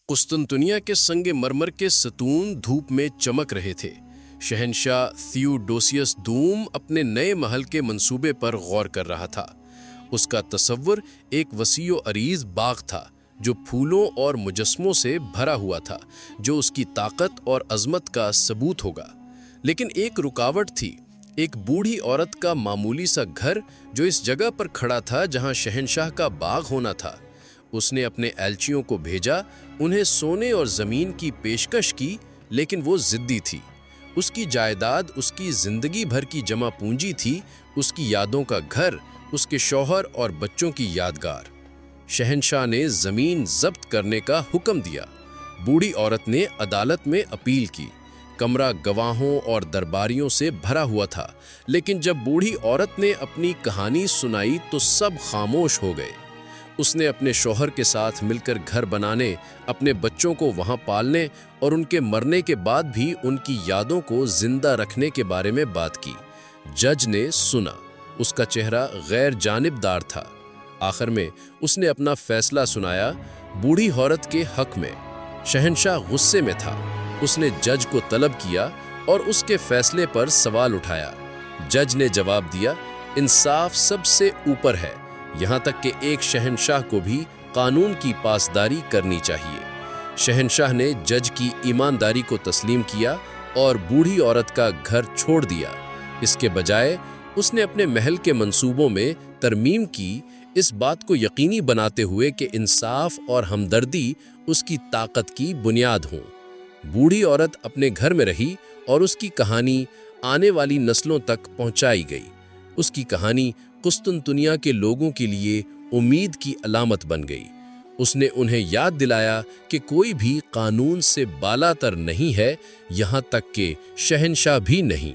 قسطنطنیہ کے संग मरमर के ستون धूप में चमक रहे थे। शहंशाह थियोडोसियस दूम अपने नए महल के मंसूबे पर गौर कर रहा था। उसका तसव्वुर एक वसीओ अरीज बाग था जो फूलों और मुजस्मों से भरा हुआ था, जो उसकी ताकत और अजमत का सबूत होगा। लेकिन एक रुकावट थी, एक बूढ़ी औरत का मामूली सा घर जो इस जगह पर खड़ा था जहां शहंशाह का बाग होना था। उसने अपने एलचियों को भेजा, उन्हें सोने और ज़मीन की पेशकश की, लेकिन वो ज़िद्दी थी। उसकी जायदाद उसकी ज़िंदगी भर की जमा पूंजी थी, उसकी यादों का घर, उसके शौहर और बच्चों की यादगार। शहंशाह ने ज़मीन ज़ब्त करने का हुक्म दिया। बूढ़ी औरत ने अदालत में अपील की। कमरा गवाहों और दरबारियों से भरा हुआ था, लेकिन जब बूढ़ी औरत ने अपनी कहानी सुनाई तो सब खामोश हो गए। उसने अपने शौहर के साथ मिलकर घर बनाने, अपने बच्चों को वहां पालने और उनके मरने के बाद भी उनकी यादों को जिंदा रखने के बारे में बात की। जज ने सुना। उसका चेहरा गैर जानिबदार था। आखिर में उसने अपना फैसला सुनाया, बूढ़ी औरत के हक में। शहंशाह गुस्से में था। उसने जज को तलब किया और उसके फैसले पर सवाल उठाया। जज ने जवाब दिया, इंसाफ सबसे ऊपर है, यहाँ तक कि एक शहंशाह को भी कानून की पासदारी करनी चाहिए। शहंशाह ने जज की ईमानदारी को तस्लीम किया और बूढ़ी औरत का घर छोड़ दिया। इसके बजाय उसने अपने महल के मंसूबों में तरमीम की, इस बात को यकीनी बनाते हुए कि इंसाफ और हमदर्दी उसकी ताकत की बुनियाद हों। बूढ़ी औरत अपने घर में रही और उसकी कहानी आने वाली नस्लों तक पहुंचाई गई। उसकी कहानी कुस्तुनतुनिया के लोगों के लिए उम्मीद की अलामत बन गई। उसने उन्हें याद दिलाया कि कोई भी कानून से बालातर नहीं है, यहाँ तक कि शहंशाह भी नहीं।